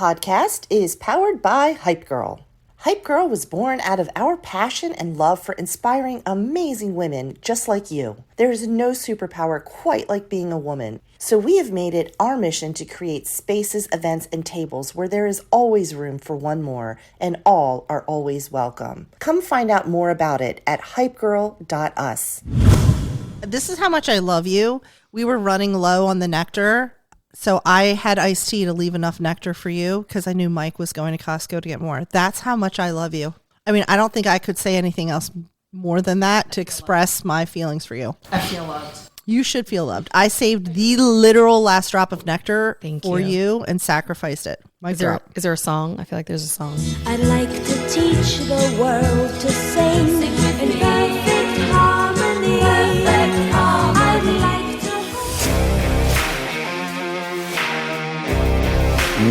podcast is powered by Hype Girl. Hype Girl was born out of our passion and love for inspiring amazing women just like you. There is no superpower quite like being a woman, so we have made it our mission to create spaces, events, and tables where there is always room for one more, and all are always welcome. Come find out more about it at hypegirl.us. This is how much I love you. We were running low on the nectar, so I had iced tea to leave enough nectar for you because I knew Mike was going to Costco to get more. That's how much I love you. I mean, I don't think I could say anything else more than that to express my feelings for you. I feel loved. You should feel loved. I saved the literal last drop of nectar for you. you and sacrificed it. Is there a song? I feel like there's a song. I'd like to teach the world to sing in perfect harmony. I'd like to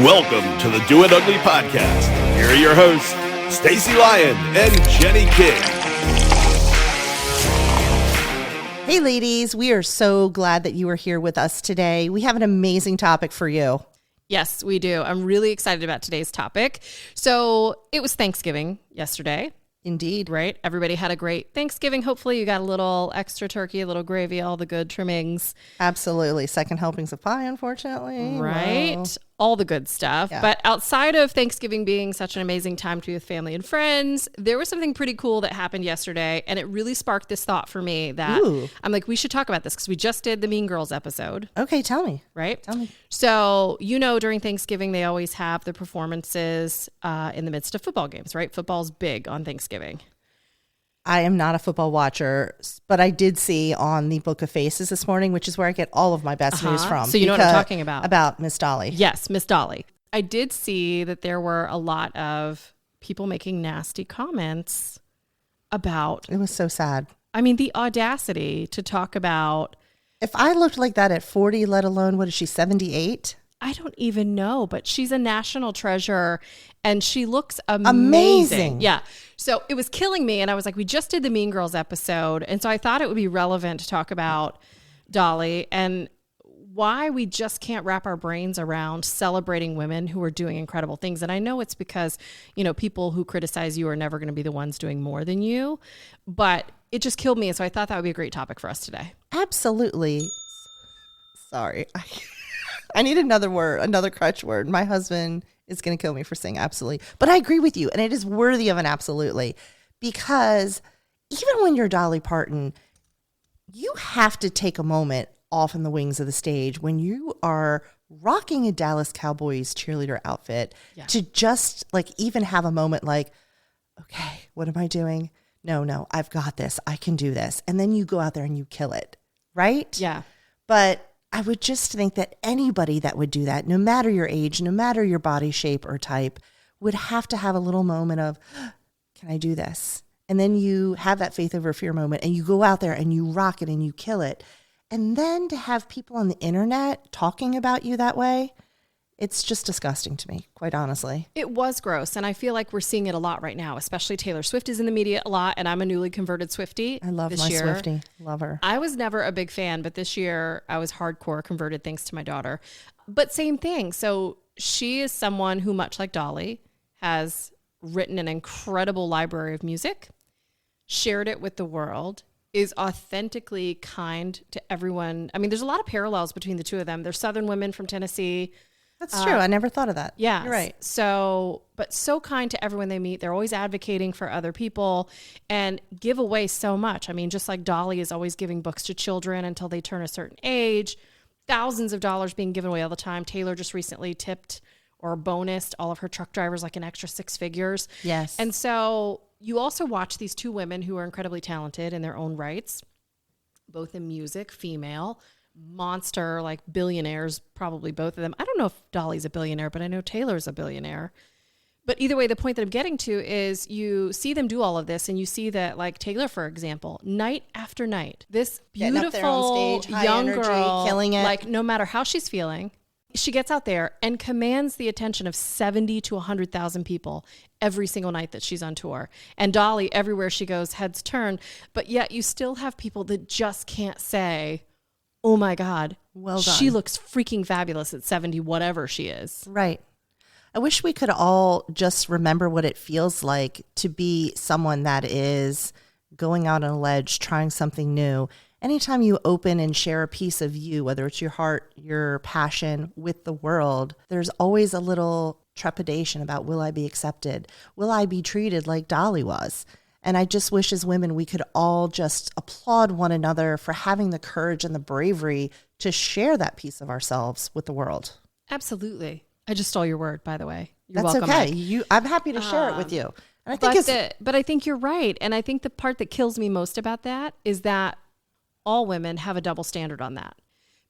Welcome to the Do It Ugly podcast. Here are your hosts, Stacy Lyon and Jenny King. Hey ladies, we are so glad that you are here with us today. We have an amazing topic for you. Yes, we do. I'm really excited about today's topic. So it was Thanksgiving yesterday. Indeed. Right? Everybody had a great Thanksgiving. Hopefully you got a little extra turkey, a little gravy, all the good trimmings. Absolutely. Second helpings of pie, unfortunately. Right? Wow. All the good stuff. Yeah. But outside of Thanksgiving being such an amazing time to be with family and friends, there was something pretty cool that happened yesterday. And it really sparked this thought for me that I'm like, we should talk about this because we just did the Mean Girls episode. Okay, tell me. Right? Tell me. So, during Thanksgiving, they always have the performances in the midst of football games, right? Football's big on Thanksgiving. I am not a football watcher, but I did see on the Book of Faces this morning, which is where I get all of my best news from. So you know what I'm talking about. About Miss Dolly. Yes, Miss Dolly. I did see that there were a lot of people making nasty comments about... It was so sad. I mean, the audacity to talk about... If I looked like that at 40, let alone, what is she, 78? I don't even know, but she's a national treasure and she looks amazing. Yeah. So it was killing me. And I was like, we just did the Mean Girls episode. And so I thought it would be relevant to talk about Dolly and why we just can't wrap our brains around celebrating women who are doing incredible things. And I know it's because, people who criticize you are never going to be the ones doing more than you, but it just killed me. And so I thought that would be a great topic for us today. Absolutely. Sorry. I need another crutch word. My husband is going to kill me for saying absolutely. But I agree with you, and it is worthy of an absolutely. Because even when you're Dolly Parton, you have to take a moment off in the wings of the stage when you are rocking a Dallas Cowboys cheerleader outfit to just even have a moment like, okay, what am I doing? No, I've got this. I can do this. And then you go out there and you kill it, right? Yeah. But I would just think that anybody that would do that, no matter your age, no matter your body shape or type, would have to have a little moment of, can I do this? And then you have that faith over fear moment and you go out there and you rock it and you kill it. And then to have people on the internet talking about you that way, it's just disgusting to me, quite honestly. It was gross. And I feel like we're seeing it a lot right now, especially Taylor Swift is in the media a lot. And I'm a newly converted Swiftie. I love my Swiftie. Love her. I was never a big fan, but this year I was hardcore converted thanks to my daughter. But same thing. So she is someone who, much like Dolly, has written an incredible library of music, shared it with the world, is authentically kind to everyone. I mean, there's a lot of parallels between the two of them. They're Southern women from Tennessee. That's true. I never thought of that. Yeah. You're right. So kind to everyone they meet. They're always advocating for other people and give away so much. I mean, just like Dolly is always giving books to children until they turn a certain age, thousands of dollars being given away all the time. Taylor just recently tipped or bonused all of her truck drivers like an extra 6 figures. Yes. And so you also watch these two women who are incredibly talented in their own rights, both in music, female, monster, like billionaires, probably both of them. I don't know if Dolly's a billionaire, but I know Taylor's a billionaire. But either way, the point that I'm getting to is you see them do all of this and you see that, like Taylor, for example, night after night, this beautiful stage, young energy, girl, killing it. like no matter how she's feeling, she gets out there and commands the attention of 70 to 100,000 people every single night that she's on tour. And Dolly, everywhere she goes, heads turn. But yet you still have people that just can't say, oh my God, well done. She looks freaking fabulous at 70, whatever she is. Right. I wish we could all just remember what it feels like to be someone that is going out on a ledge, trying something new. Anytime you open and share a piece of you, whether it's your heart, your passion with the world, there's always a little trepidation about, will I be accepted? Will I be treated like Dolly was? And I just wish as women, we could all just applaud one another for having the courage and the bravery to share that piece of ourselves with the world. Absolutely. I just stole your word, by the way. You're That's welcome, okay. Mike. I'm happy to share it with you. And I think but I think you're right. And I think the part that kills me most about that is that all women have a double standard on that.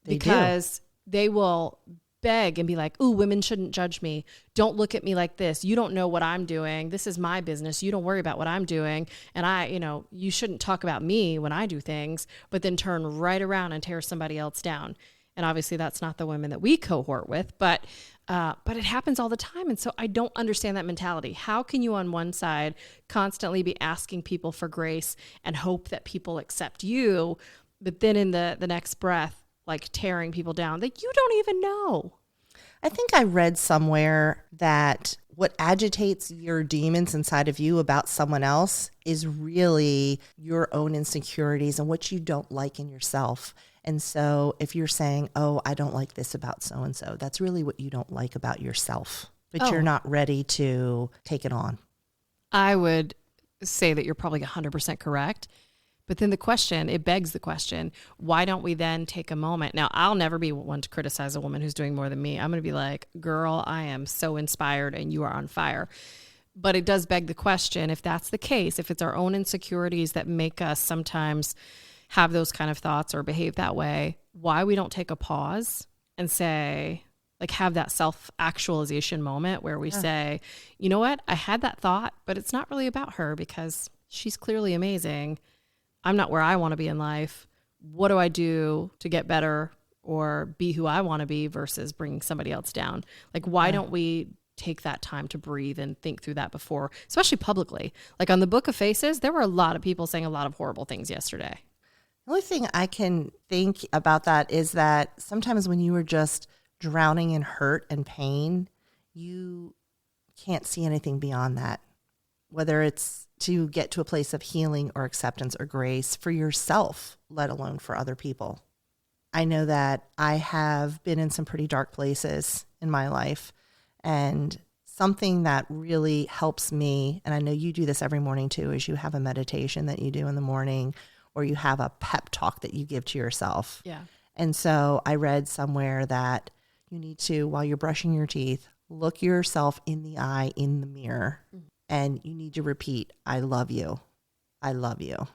Because they will beg and be like, ooh, women shouldn't judge me. Don't look at me like this. You don't know what I'm doing. This is my business. You don't worry about what I'm doing. And you shouldn't talk about me when I do things, but then turn right around and tear somebody else down. And obviously that's not the women that we cohort with, but it happens all the time. And so I don't understand that mentality. How can you on one side constantly be asking people for grace and hope that people accept you, but then in the next breath, like tearing people down that you don't even know? I think I read somewhere that what agitates your demons inside of you about someone else is really your own insecurities and what you don't like in yourself. And so if you're saying, oh, I don't like this about so-and-so, that's really what you don't like about yourself, but you're not ready to take it on. I would say that you're probably 100% correct. But then it begs the question, why don't we then take a moment? Now, I'll never be one to criticize a woman who's doing more than me. I'm going to be like, girl, I am so inspired and you are on fire. But it does beg the question, if that's the case, if it's our own insecurities that make us sometimes have those kind of thoughts or behave that way, why we don't take a pause and say, like, have that self-actualization moment where we say, you know what, I had that thought, but it's not really about her because she's clearly amazing. I'm not where I want to be in life. What do I do to get better or be who I want to be versus bringing somebody else down? Like, why don't we take that time to breathe and think through that before, especially publicly? Like on the Book of Faces, there were a lot of people saying a lot of horrible things yesterday. The only thing I can think about that is that sometimes when you are just drowning in hurt and pain, you can't see anything beyond that, whether it's to get to a place of healing or acceptance or grace for yourself, let alone for other people. I know that I have been in some pretty dark places in my life, and something that really helps me, and I know you do this every morning too, is you have a meditation that you do in the morning, or you have a pep talk that you give to yourself. Yeah. And so I read somewhere that you need to, while you're brushing your teeth, look yourself in the eye in the mirror. Mm-hmm. And you need to repeat, I love you. I love you.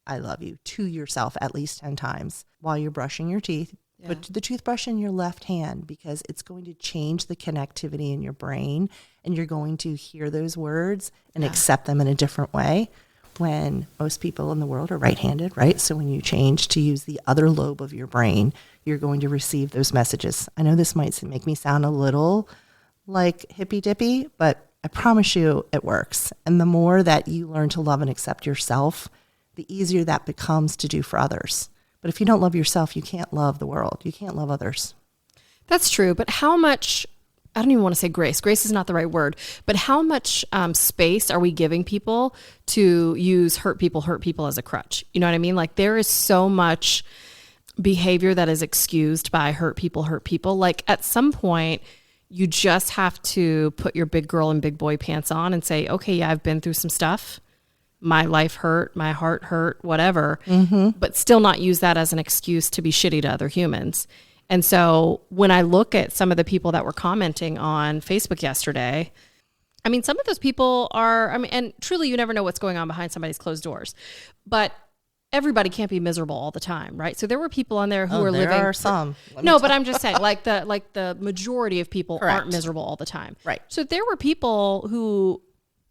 I love you to yourself at least 10 times while you're brushing your teeth. Yeah. Put the toothbrush in your left hand because it's going to change the connectivity in your brain and you're going to hear those words and accept them in a different way when most people in the world are right-handed, right? So when you change to use the other lobe of your brain, you're going to receive those messages. I know this might make me sound a little like hippy-dippy, but I promise you it works. And the more that you learn to love and accept yourself, the easier that becomes to do for others. But if you don't love yourself, you can't love the world. You can't love others. That's true. But how much, I don't even want to say grace. Grace is not the right word. But how much space are we giving people to use hurt people as a crutch? You know what I mean? Like there is so much behavior that is excused by hurt people. Like at some point, you just have to put your big girl and big boy pants on and say, okay, yeah, I've been through some stuff. My life hurt, my heart hurt, whatever, but still not use that as an excuse to be shitty to other humans. And so when I look at some of the people that were commenting on Facebook yesterday, I mean, some of those people are, and truly you never know what's going on behind somebody's closed doors, but everybody can't be miserable all the time, right? So there were people on there who were living. There are some. But I'm just saying, like the majority of people aren't miserable all the time, right? So there were people who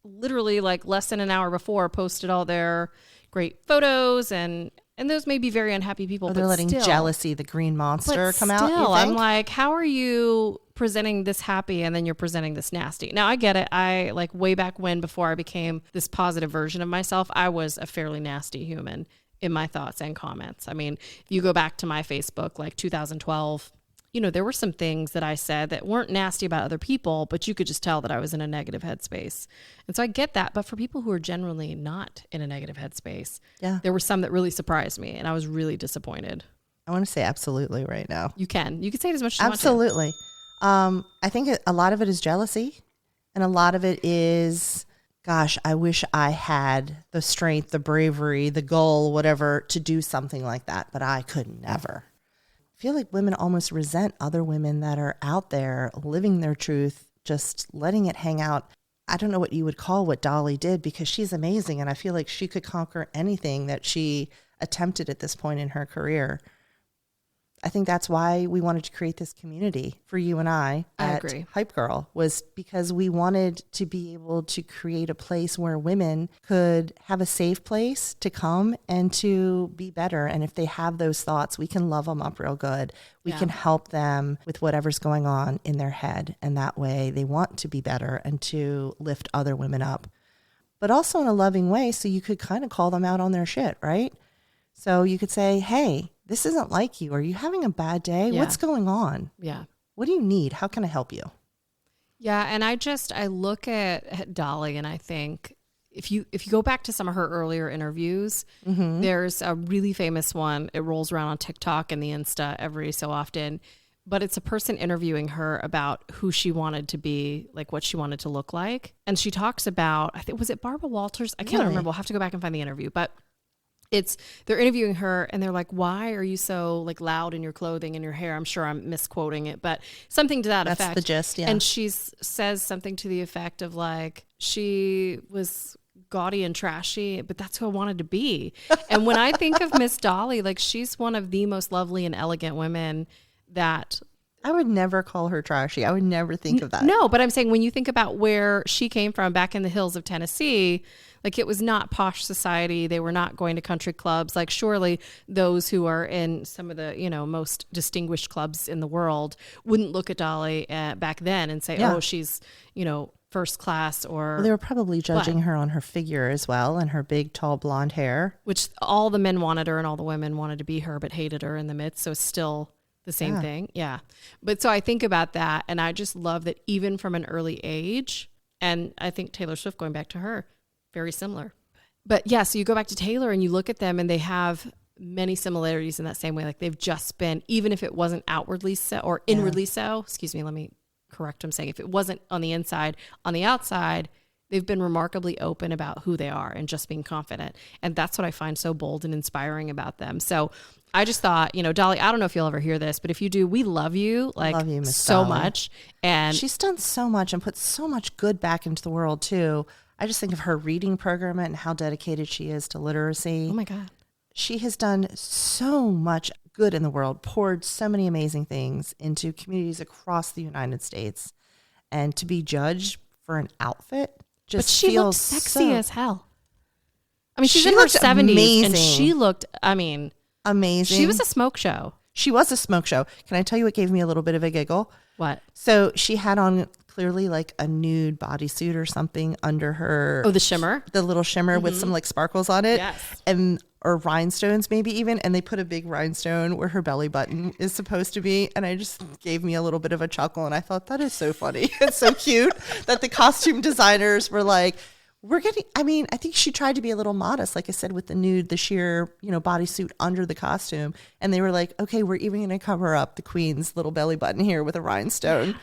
literally like less than an hour before posted all their great photos, and those may be very unhappy people. They're letting jealousy, the green monster, come out. I'm like, how are you presenting this happy and then you're presenting this nasty? Now I get it. I like way back when, before I became this positive version of myself, I was a fairly nasty human in my thoughts and comments. I mean, if you go back to my Facebook, like 2012, there were some things that I said that weren't nasty about other people, but you could just tell that I was in a negative headspace. And so I get that. But for people who are generally not in a negative headspace, there were some that really surprised me, and I was really disappointed. I want to say absolutely right now. You can say it as much as you absolutely. I think a lot of it is jealousy, and a lot of it is, gosh, I wish I had the strength, the bravery, the goal, whatever, to do something like that, but I could never. I feel like women almost resent other women that are out there living their truth, just letting it hang out. I don't know what you would call what Dolly did, because she's amazing, and I feel like she could conquer anything that she attempted at this point in her career. I think that's why we wanted to create this community for you and I at Hype Girl, was because we wanted to be able to create a place where women could have a safe place to come and to be better. And if they have those thoughts, we can love them up real good. We can help them with whatever's going on in their head. And that way they want to be better and to lift other women up, but also in a loving way. So you could kind of call them out on their shit, right? So you could say, hey, this isn't like you. Are you having a bad day? Yeah. What's going on? Yeah. What do you need? How can I help you? Yeah. And I look at Dolly, and I think if you go back to some of her earlier interviews, there's a really famous one. It rolls around on TikTok and the Insta every so often, but it's a person interviewing her about who she wanted to be, like what she wanted to look like. And she talks about, I think, was it Barbara Walters? I can't remember. We'll have to go back and find the interview, but they're interviewing her, and they're like, why are you so like loud in your clothing and your hair? I'm sure I'm misquoting it, but something to that effect. That's the gist, yeah. And she says something to the effect of like, she was gaudy and trashy, but that's who I wanted to be. And when I think of Miss Dolly, like, she's one of the most lovely and elegant women that... I would never call her trashy. I would never think of that. No, but I'm saying when you think about where she came from back in the hills of Tennessee, like, it was not posh society. They were not going to country clubs. Like, surely those who are in some of the, most distinguished clubs in the world wouldn't look at Dolly back then and say, oh, she's, first class, or... Well, they were probably judging her on her figure as well, and her big, tall, blonde hair. Which all the men wanted her and all the women wanted to be her, but hated her in the midst. So it's still... the same thing. Yeah. But so I think about that, and I just love that even from an early age, and I think Taylor Swift, going back to her, very similar. But yeah, so you go back to Taylor and you look at them, and they have many similarities in that same way. Like, they've just been, even if it wasn't outwardly so or inwardly so, excuse me, let me correct what I'm saying. If it wasn't on the inside, on the outside, they've been remarkably open about who they are and just being confident. And that's what I find so bold and inspiring about them. So I just thought, Dolly, I don't know if you'll ever hear this, but if you do, we love you, love you, Miss so Dolly. Much. And she's done so much and put so much good back into the world too. I just think of her reading program and how dedicated she is to literacy. Oh my God. She has done so much good in the world, poured so many amazing things into communities across the United States. And to be judged for an outfit just but she feels looked sexy as hell. I mean, she's in her 70s amazing. And she looked, amazing. She was a smoke show. She was a smoke show. Can I tell you what gave me a little bit of a giggle? What? So she had on clearly like a nude bodysuit or something under her. Oh, the shimmer? The little shimmer with some like sparkles on it. Yes. Or rhinestones maybe even. And they put a big rhinestone where her belly button is supposed to be. And I just gave me a little bit of a chuckle. And I thought, that is so funny. It's so cute that the costume designers were like, I think she tried to be a little modest, like I said, with the sheer, bodysuit under the costume. And they were like, okay, we're even going to cover up the queen's little belly button here with a rhinestone. Yeah.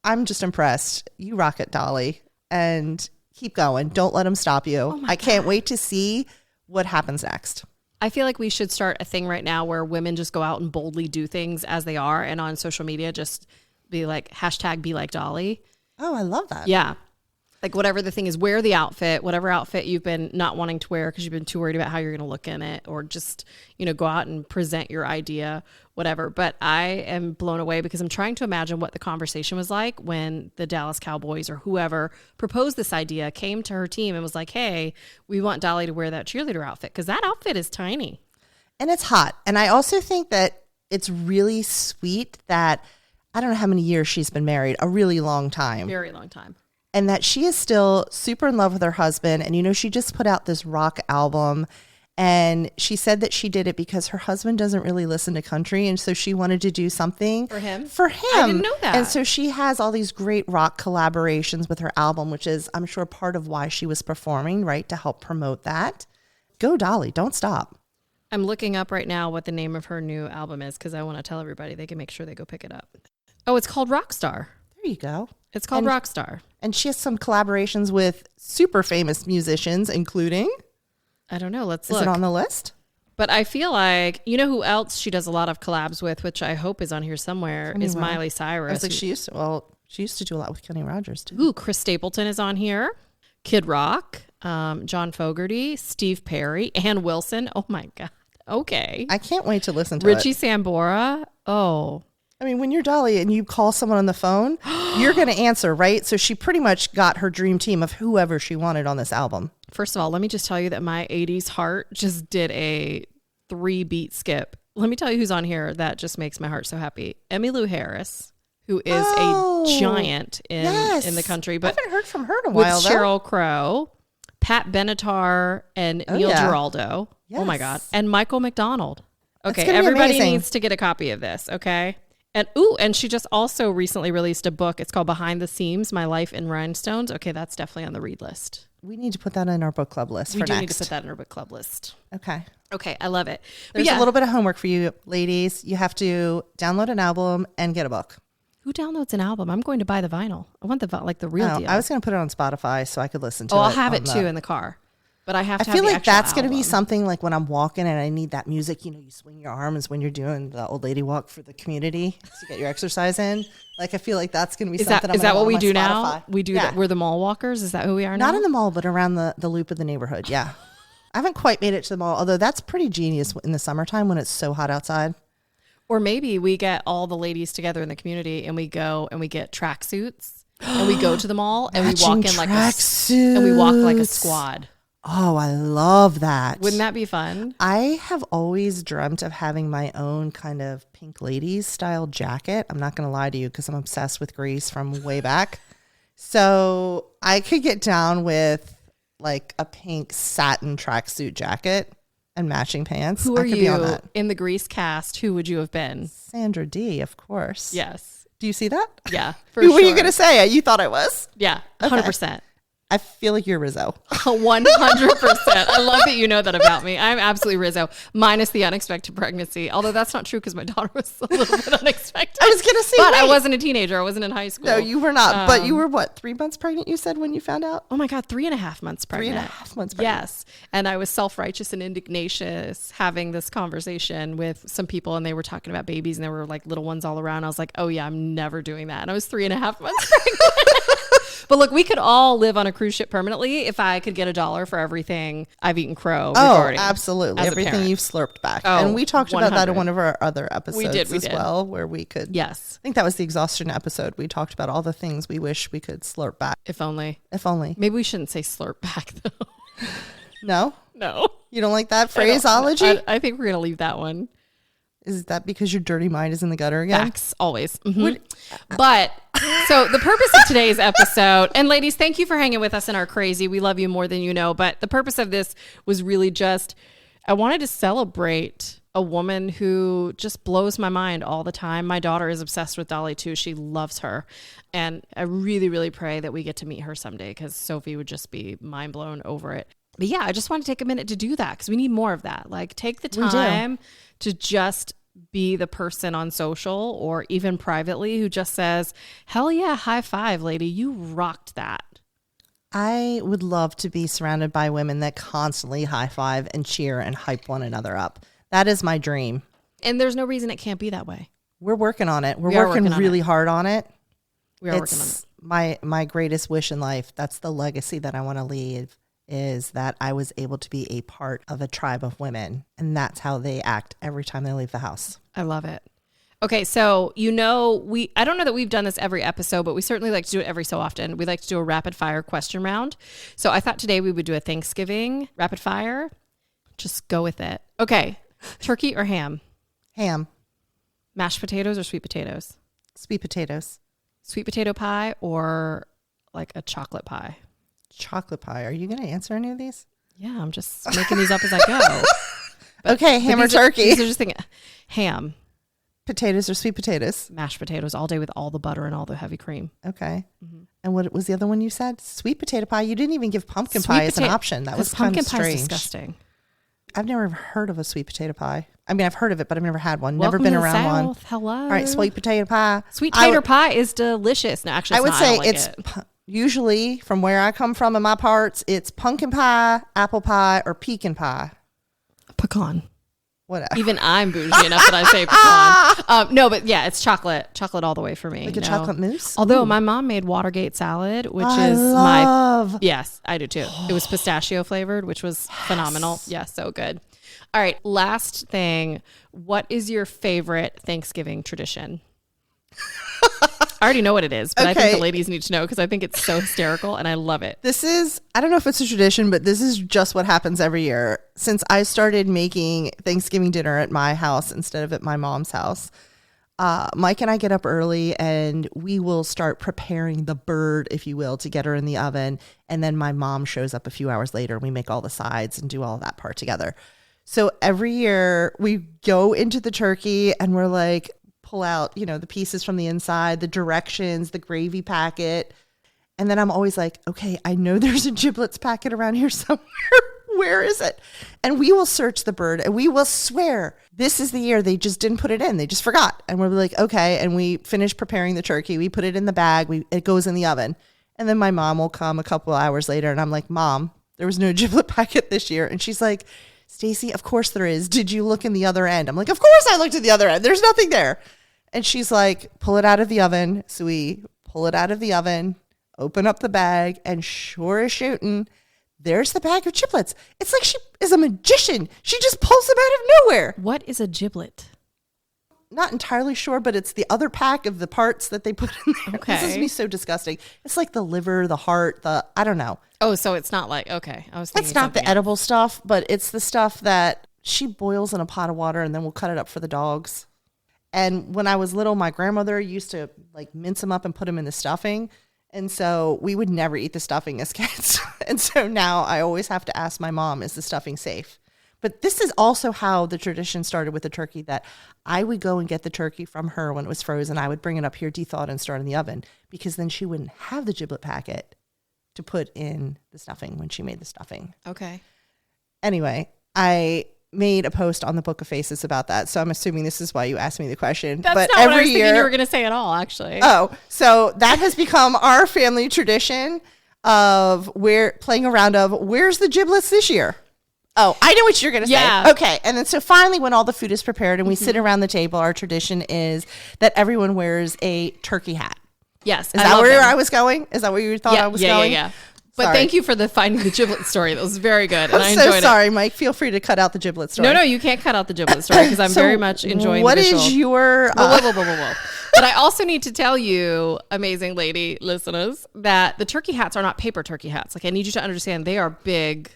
I'm just impressed. You rock it, Dolly. And keep going. Don't let them stop you. Oh I can't wait to see what happens next. I feel like we should start a thing right now where women just go out and boldly do things as they are. And on social media, just be like, #BeLikeDolly. Oh, I love that. Yeah. Like, whatever the thing is, wear the outfit, whatever outfit you've been not wanting to wear because you've been too worried about how you're going to look in it, or just, go out and present your idea, whatever. But I am blown away because I'm trying to imagine what the conversation was like when the Dallas Cowboys or whoever proposed this idea, came to her team and was like, hey, we want Dolly to wear that cheerleader outfit, because that outfit is tiny. And it's hot. And I also think that it's really sweet that, I don't know how many years she's been married, a really long time. Very long time. And that she is still super in love with her husband. And, she just put out this rock album. And she said that she did it because her husband doesn't really listen to country. And so she wanted to do something For him? I didn't know that. And so she has all these great rock collaborations with her album, which is, I'm sure, part of why she was performing, right? To help promote that. Go Dolly, don't stop. I'm looking up right now what the name of her new album is because I want to tell everybody they can make sure they go pick it up. Oh, it's called Rockstar. There you go. It's called Rockstar. And she has some collaborations with super famous musicians, including... I don't know. Let's look. Is it on the list? But I feel like, you know who else she does a lot of collabs with, which I hope is on here somewhere, is Miley Cyrus. I was like, she used to do a lot with Kenny Rogers too. Ooh, Chris Stapleton is on here. Kid Rock, John Fogerty, Steve Perry, Ann Wilson. Oh my God. Okay. I can't wait to listen to Richie it. Sambora. Oh. I mean, when you're Dolly and you call someone on the phone, you're going to answer, right? So she pretty much got her dream team of whoever she wanted on this album. First of all, let me just tell you that my 80s heart just did a 3-beat skip. Let me tell you who's on here that just makes my heart so happy. Emmylou Harris, who is a giant in the country. But I haven't heard from her in a while, with Sheryl Crow, Pat Benatar, and Neil Giraldo. Yes. Oh my God. And Michael McDonald. Okay, gonna be everybody amazing. needs to get a copy of this, okay? And she just also recently released a book. It's called Behind the Seams, My Life in Rhinestones. Okay, that's definitely on the read list. We need to put that in our book club list We for do next. need to put that in our book club list. Okay. Okay, I love it. There's a little bit of homework for you, ladies. You have to download an album and get a book. Who downloads an album? I'm going to buy the vinyl. I want the real deal. I was going to put it on Spotify so I could listen to it. I'll have it too in the car. But I have to have feel the like actual that's going to be album. something like when I'm walking and I need that music, you swing your arms when you're doing the old lady walk for the community to get your exercise in. Like, I feel like that's going to be something. Is that what we do Spotify. now? We do that. We're the mall walkers. Is that who we are now? Not in the mall, but around the loop of the neighborhood. Yeah. I haven't quite made it to the mall, although that's pretty genius in the summertime when it's so hot outside. Or maybe we get all the ladies together in the community and we go and we get tracksuits and we go to the mall and we walk in like a squad. Oh, I love that. Wouldn't that be fun? I have always dreamt of having my own kind of Pink Ladies style jacket. I'm not going to lie to you because I'm obsessed with Grease from way back. So I could get down with like a pink satin tracksuit jacket and matching pants. Who are I could you be on that. in the Grease cast? Who would you have been? Sandra D, of course. Yes. Do you see that? Yeah. Who were you going to say? You thought I was? Yeah. 100%. I feel like you're Rizzo. 100%. I love that you know that about me. I'm absolutely Rizzo, minus the unexpected pregnancy. Although that's not true because my daughter was a little bit unexpected. I was going to say, but I wasn't a teenager. I wasn't in high school. No, you were not. But you were what, 3 months pregnant, you said, when you found out? Oh my God, 3.5 months pregnant. 3.5 months pregnant. Yes. And I was self-righteous and indignatious having this conversation with some people and they were talking about babies and there were like little ones all around. I was like, oh yeah, I'm never doing that. And I was 3.5 months pregnant. But look, we could all live on a cruise ship permanently if I could get $1 for everything I've eaten crow. Oh, absolutely. as a Everything parent. you've slurped back. Oh, and we talked about that in 100. one of our other episodes We as did. well, where we could. Yes. I think that was the exhaustion episode. We talked about all the things we wish we could slurp back. If only. If only. Maybe we shouldn't say slurp back though. No? No. You don't like that phraseology? I think we're going to leave that one. Is that because your dirty mind is in the gutter again? Facts, always. Mhm. But so the purpose of today's episode, and ladies, thank you for hanging with us in our crazy. We love you more than you know. But the purpose of this was really just, I wanted to celebrate a woman who just blows my mind all the time. My daughter is obsessed with Dolly too. She loves her. And I really, really pray that we get to meet her someday because Sophie would just be mind blown over it. But yeah, I just want to take a minute to do that because we need more of that. Like take the time to just be the person on social or even privately who just says, hell yeah, high five, lady. You rocked that. I would love to be surrounded by women that constantly high five and cheer and hype one another up. That is my dream. And there's no reason it can't be that way. We're working on it. We are working working on really it. hard on it. We are working on it. My greatest wish in life. That's the legacy that I want to leave, is that I was able to be a part of a tribe of women. And that's how they act every time they leave the house. I love it. Okay, so I don't know that we've done this every episode, but we certainly like to do it every so often. We like to do a rapid fire question round. So I thought today we would do a Thanksgiving rapid fire. Just go with it. Okay, turkey or ham? Ham. Mashed potatoes or sweet potatoes? Sweet potatoes. Sweet potato pie or like a chocolate pie? Chocolate pie. Are you going to answer any of these? Yeah, I'm just making these up as I go. Okay, ham or turkey? These are just thinking, ham. Potatoes or sweet potatoes? Mashed potatoes all day with all the butter and all the heavy cream. Okay. Mm-hmm. And what was the other one you said? Sweet potato pie. You didn't even give pumpkin pie as an option. That was kind of strange. Pumpkin pie is disgusting. I've never heard of a sweet potato pie. I mean, I've heard of it, but I've never had one. Welcome never been to the around South. one. Hello. All right, sweet potato pie. Sweet potato pie is delicious. No, actually, I would say it's it. Usually from where I come from in my parts, it's pumpkin pie, apple pie, or pecan pie. Pecan. Whatever. Even I'm bougie enough that I say pecan. No, but yeah, it's chocolate all the way for me. Like a chocolate mousse? Although my mom made Watergate salad, which yes, I do too. It was pistachio flavored, which was phenomenal. Yeah, so good. All right, last thing. What is your favorite Thanksgiving tradition? I already know what it is, but I think the ladies need to know because I think it's so hysterical and I love it. I don't know if it's a tradition, but this is just what happens every year. Since I started making Thanksgiving dinner at my house instead of at my mom's house, Mike and I get up early and we will start preparing the bird, if you will, to get her in the oven. And then my mom shows up a few hours later and we make all the sides and do all that part together. So every year we go into the turkey and we're like, pull out, the pieces from the inside, the directions, the gravy packet. And then I'm always like, okay, I know there's a giblets packet around here somewhere. Where is it? And we will search the bird and we will swear this is the year they just didn't put it in. They just forgot. And we're like, okay. And we finish preparing the turkey. We put it in the bag. It goes in the oven. And then my mom will come a couple of hours later and I'm like, Mom, there was no giblet packet this year. And she's like, Stacy, of course there is. Did you look in the other end? I'm like, of course I looked at the other end. There's nothing there. And she's like, pull it out of the oven. So we pull it out of the oven, open up the bag, and sure as shooting, there's the bag of giblets. It's like she is a magician. She just pulls them out of nowhere. What is a giblet? Not entirely sure, but it's the other pack of the parts that they put in there. Okay. This is me so disgusting. It's like the liver, the heart, I don't know. Oh, so it's not like, okay. I was thinking it's not the edible stuff, but it's the stuff that she boils in a pot of water and then we'll cut it up for the dogs. And when I was little, my grandmother used to like mince them up and put them in the stuffing. And so we would never eat the stuffing as kids. And so now I always have to ask my mom, is the stuffing safe? But this is also how the tradition started with the turkey, that I would go and get the turkey from her when it was frozen. I would bring it up here, de-thawed, and start in the oven because then she wouldn't have the giblet packet to put in the stuffing when she made the stuffing. Okay. Anyway, I made a post on the Book of Faces about that. So I'm assuming this is why you asked me the question. That's but not every what I was year, thinking you were going to say at all, actually. Oh, so that has become our family tradition of playing a round of where's the giblets this year? Oh, I know what you're going to say. Okay. And then so finally when all the food is prepared and we sit around the table, our tradition is that everyone wears a turkey hat. Yes. Is that where I was going? Is that where you thought I was going? Yeah. But thank you for the finding the giblet story. That was very good. And I'm I enjoyed so sorry, Mike. Feel free to cut out the giblet story. No, you can't cut out the giblet story because I'm very much enjoying what the visual. What is your... Whoa. But I also need to tell you, amazing lady listeners, that the turkey hats are not paper turkey hats. Like, I need you to understand they are big,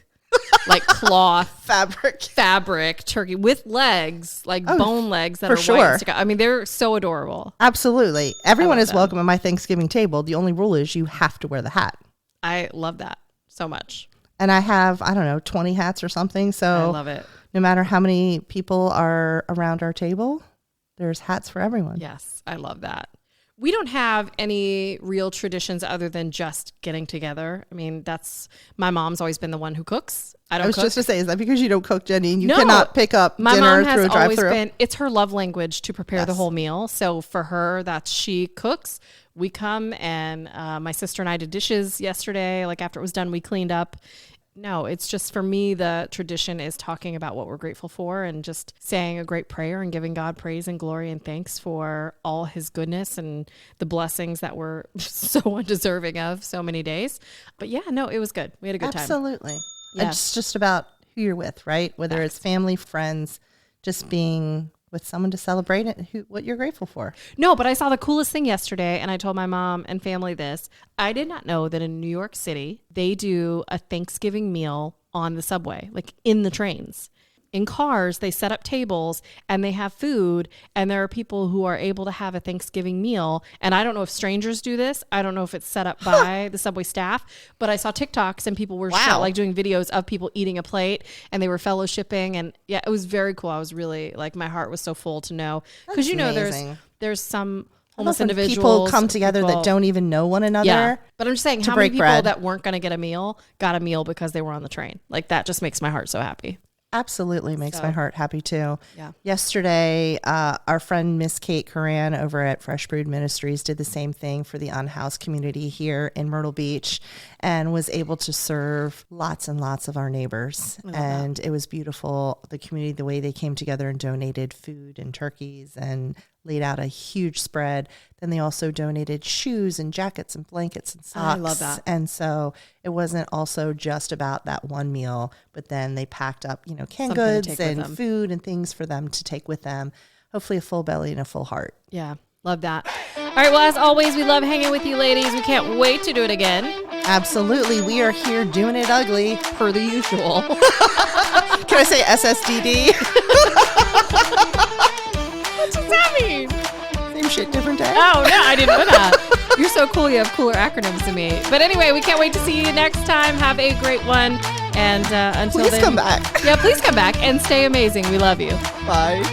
like cloth, fabric turkey with legs, like bone legs that are white and stick out. I mean, they're so adorable. Absolutely. Everyone is welcome at my Thanksgiving table. The only rule is you have to wear the hat. I love that so much. And I have, 20 hats or something. So I love it. No matter how many people are around our table, there's hats for everyone. Yes, I love that. We don't have any real traditions other than just getting together. I mean, my mom's always been the one who cooks. I was just to say, is that because you don't cook, Jenny? You cannot pick up dinner through a drive-thru? My mom has always been, it's her love language to prepare the whole meal. So for her, she cooks. We come and my sister and I did dishes yesterday. Like after it was done, we cleaned up. No, it's just for me, the tradition is talking about what we're grateful for and just saying a great prayer and giving God praise and glory and thanks for all his goodness and the blessings that we're so undeserving of so many days. But yeah, no, it was good. We had a good time. Absolutely. Yes. It's just about who you're with, right? Whether it's family, friends, just being with someone to celebrate it, what you're grateful for. No, but I saw the coolest thing yesterday and I told my mom and family this. I did not know that in New York City, they do a Thanksgiving meal on the subway, like in the trains. in cars, they set up tables and they have food, and there are people who are able to have a Thanksgiving meal. And I don't know if strangers do this. I don't know if it's set up by the Subway staff, but I saw TikToks and people were like doing videos of people eating a plate, and they were fellowshipping. And yeah, it was very cool. I was really like, my heart was so full to know, because there's some homeless individuals, people come together that don't even know one another. Yeah, but I'm just saying, how many people that weren't going to get a meal got a meal because they were on the train? Like, that just makes my heart so happy. Absolutely makes my heart happy too. Yeah. Yesterday, our friend Miss Kate Coran over at Fresh Brewed Ministries did the same thing for the unhoused community here in Myrtle Beach, and was able to serve lots and lots of our neighbors. And it was beautiful. The community, the way they came together and donated food and turkeys and laid out a huge spread. Then they also donated shoes and jackets and blankets and socks. I love that. And so it wasn't also just about that one meal, but then they packed up, canned goods and food and things for them to take with them. Hopefully a full belly and a full heart. Yeah, love that. All right, well, as always, we love hanging with you ladies. We can't wait to do it again. Absolutely. We are here doing it ugly. Per the usual. Can I say SSDD? What does that mean? Same shit, different day. Oh, no, I didn't know that. You're so cool. You have cooler acronyms than me. But anyway, we can't wait to see you next time. Have a great one. And until then, please come back. Yeah, please come back and stay amazing. We love you. Bye.